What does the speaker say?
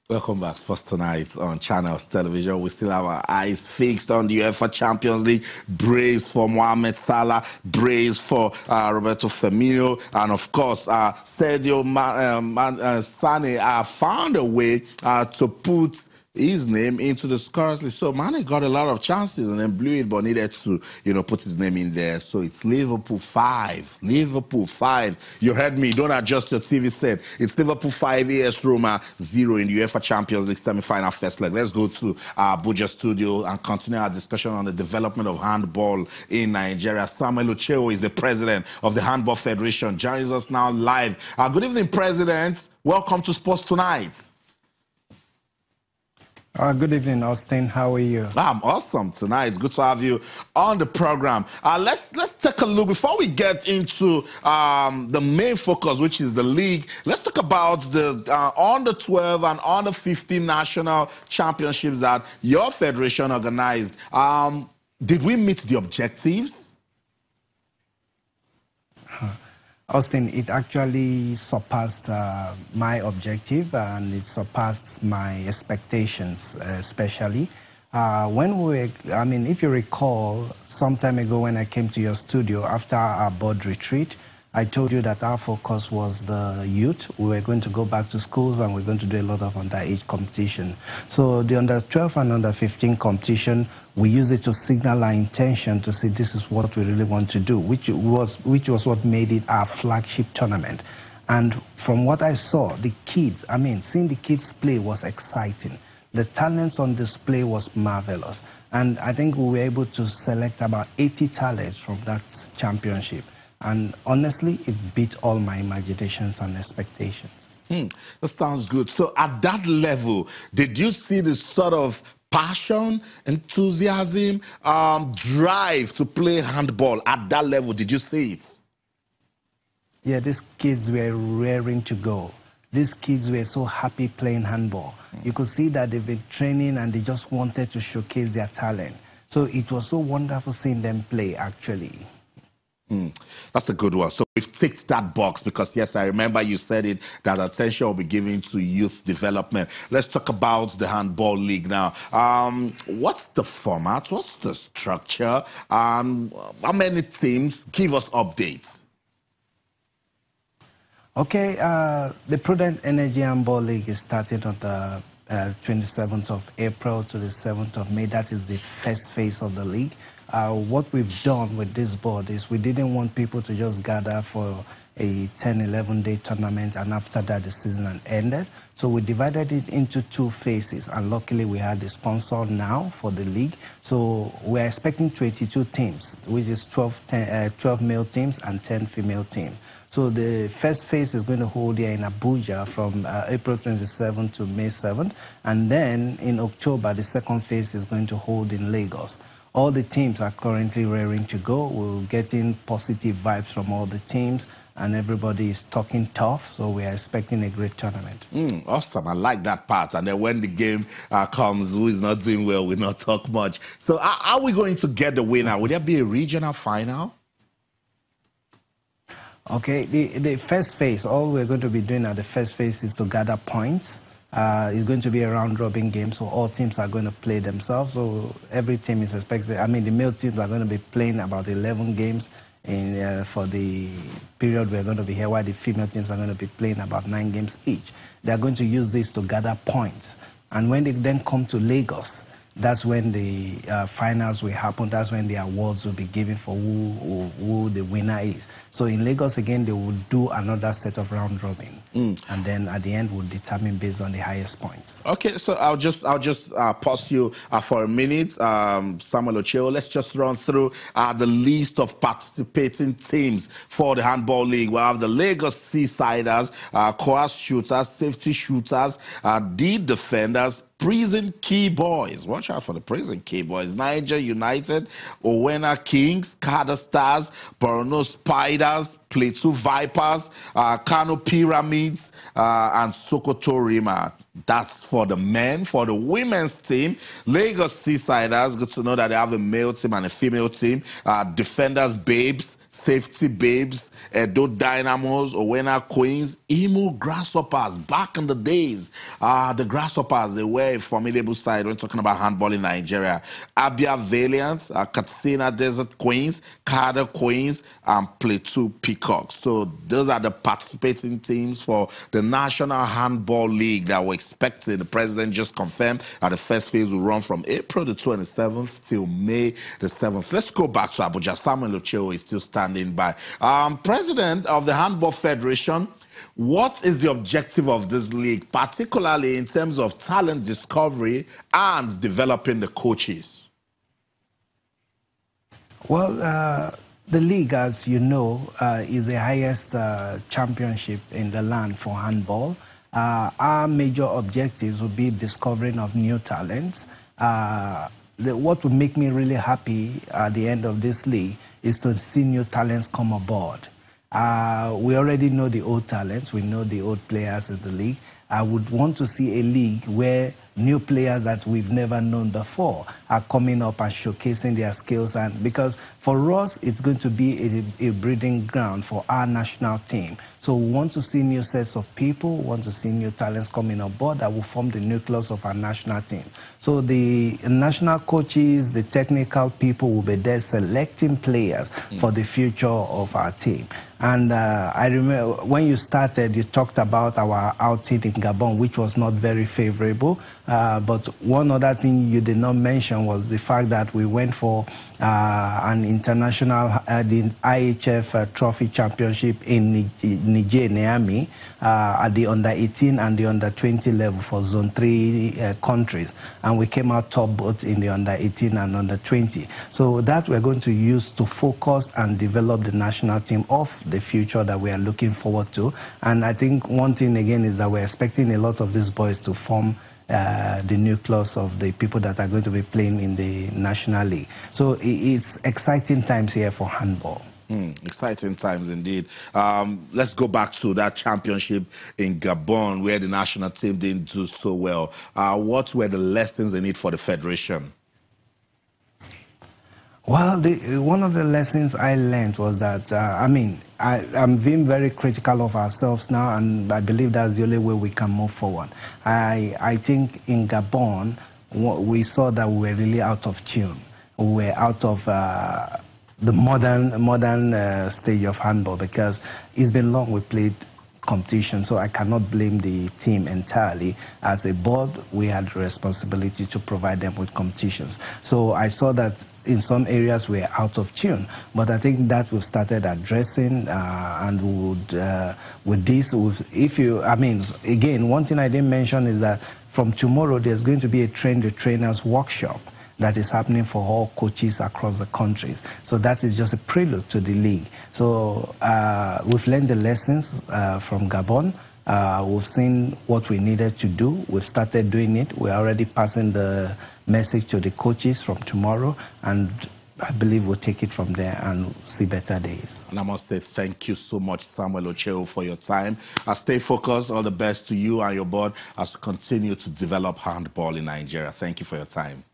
Welcome back, Sports Tonight on Channels Television. We still have our eyes fixed on the UEFA Champions League. Brace for Mohamed Salah, brace for Roberto Firmino, and of course, Sadio Sane found a way to put his name into the scorers list. So Mane got a lot of chances and then blew it, but needed to, put his name in there. So it's Liverpool 5. Liverpool 5. You heard me. Don't adjust your TV set. It's Liverpool 5, AS Roma 0 in the UEFA Champions League semi-final first leg. Let's go to our Abuja studio and continue our discussion on the development of handball in Nigeria. Samuel Ocheo is the president of the Handball Federation. Joins us now live. Good evening, President. Welcome to Sports Tonight. Good evening, Austin. How are you? I'm awesome tonight. It's good to have you on the program. Let's take a look before we get into the main focus, which is the league. Let's talk about the under 12 and under 15 national championships that your federation organized. Did we meet the objectives? Austin, it actually surpassed my objective and it surpassed my expectations, especially. If you recall, some time ago when I came to your studio after our board retreat, I told you that our focus was the youth. We were going to go back to schools and we're going to do a lot of underage competition. So the under 12 and under 15 competition, we use it to signal our intention to say this is what we really want to do, which was what made it our flagship tournament. And from what I saw, the kids, seeing the kids play was exciting. The talents on display was marvelous. And I think we were able to select about 80 talents from that championship. And honestly, it beat all my imaginations and expectations. That sounds good. So at that level, did you see the sort of passion, enthusiasm, drive to play handball at that level? Did you see it? Yeah, these kids were raring to go. These kids were so happy playing handball. You could see that they've been training and they just wanted to showcase their talent. So it was so wonderful seeing them play, actually. That's a good one. So we've ticked that box because, yes, I remember you said it, that attention will be given to youth development. Let's talk about the Handball League now. What's the format? What's the structure? How many teams? Give us updates. Okay, the Prudent Energy Handball League is starting on the 27th of April to the 7th of May. That is the first phase of the league. What we've done with this board is we didn't want people to just gather for a 10-11-day tournament and after that the season had ended. So we divided it into two phases and luckily we had a sponsor now for the league. So we're expecting 22 teams, which is 12 male teams and 10 female teams. So the first phase is going to hold here in Abuja from April 27th to May 7th. And then in October, the second phase is going to hold in Lagos. All the teams are currently raring to go. We're getting positive vibes from all the teams and everybody is talking tough, so we are expecting a great tournament. Awesome, I like that part. And then when the game comes, who is not doing well will not talk much. So are we going to get the winner? Will there be a regional final? Okay, the first phase, all we're going to be doing at the first phase is to gather points. It's going to be a round-robin game, so all teams are going to play themselves. So every team is expected. The male teams are going to be playing about 11 games for the period we're going to be here, while the female teams are going to be playing about 9 games each. They're going to use this to gather points. And when they then come to Lagos, that's when the finals will happen. That's when the awards will be given for who the winner is. So in Lagos, again, they will do another set of round robin. And then at the end, we'll determine based on the highest points. Okay, so I'll just pause you for a minute. Samuel Ocheo, let's just run through the list of participating teams for the Handball League. We have the Lagos Seasiders, course shooters, safety shooters, the defenders, Prison Key Boys. Watch out for the Prison Key Boys. Niger United, Owena Kings, Kada Stars, Borno Spiders, Plateau Vipers, Kano Pyramids, and Sokoto Rima. That's for the men. For the women's team, Lagos Seasiders, good to know that they have a male team and a female team. Defenders Babes, Safety Babes, Edo Dynamos, Owena Queens, Imo Grasshoppers. Back in the days, the Grasshoppers, they were a formidable side when talking about handball in Nigeria. Abia Valiant, Katsina Desert Queens, Carter Queens, and Plateau Peacocks. So those are the participating teams for the National Handball League that we're expecting. The president just confirmed that the first phase will run from April the 27th till May the 7th. Let's go back to Abuja. Samuel Ocheo is still standing by. President of the Handball Federation, what is the objective of this league, particularly in terms of talent discovery and developing the coaches? Well, the league, as you know, is the highest championship in the land for handball. Our major objectives will be discovering of new talents. What would make me really happy at the end of this league is to see new talents come aboard. We already know the old talents. We know the old players in the league. I would want to see a league where new players that we've never known before are coming up and showcasing their skills. And because for us, it's going to be a breeding ground for our national team. So we want to see new sets of people, we want to see new talents coming on board that will form the nucleus of our national team. So the national coaches, the technical people will be there selecting players for the future of our team. And I remember when you started, you talked about our outing in Gabon, which was not very favorable. But one other thing you did not mention was the fact that we went for an international, the IHF Trophy Championship in Niger, Niamey, at the under-18 and the under-20 level for Zone 3 countries. And we came out top both in the under-18 and under-20. So that we're going to use to focus and develop the national team of the future that we are looking forward to. And I think one thing again is that we're expecting a lot of these boys to form the nucleus of the people that are going to be playing in the National League. So it's exciting times here for handball. Exciting times indeed. Let's go back to that championship in Gabon where the national team didn't do so well. What were the lessons they need for the federation? Well, one of the lessons I learned was that, I'm being very critical of ourselves now, and I believe that's the only way we can move forward. I think in Gabon, we saw that we were really out of tune. We were out of the modern stage of handball, because it's been long we played competition, so I cannot blame the team entirely. As a board, we had the responsibility to provide them with competitions. So I saw that in some areas we're out of tune, but I think that we've started addressing, and with this, again, one thing I didn't mention is that from tomorrow there's going to be a train the trainers workshop that is happening for all coaches across the countries. So that is just a prelude to the league. So we've learned the lessons from Gabon. We've seen what we needed to do. We've started doing it. We're already passing the message to the coaches from tomorrow, and I believe we'll take it from there and see better days. And I must say thank you so much, Samuel Ocheo, for your time. Stay focused. All the best to you and your board as you continue to develop handball in Nigeria. Thank you for your time.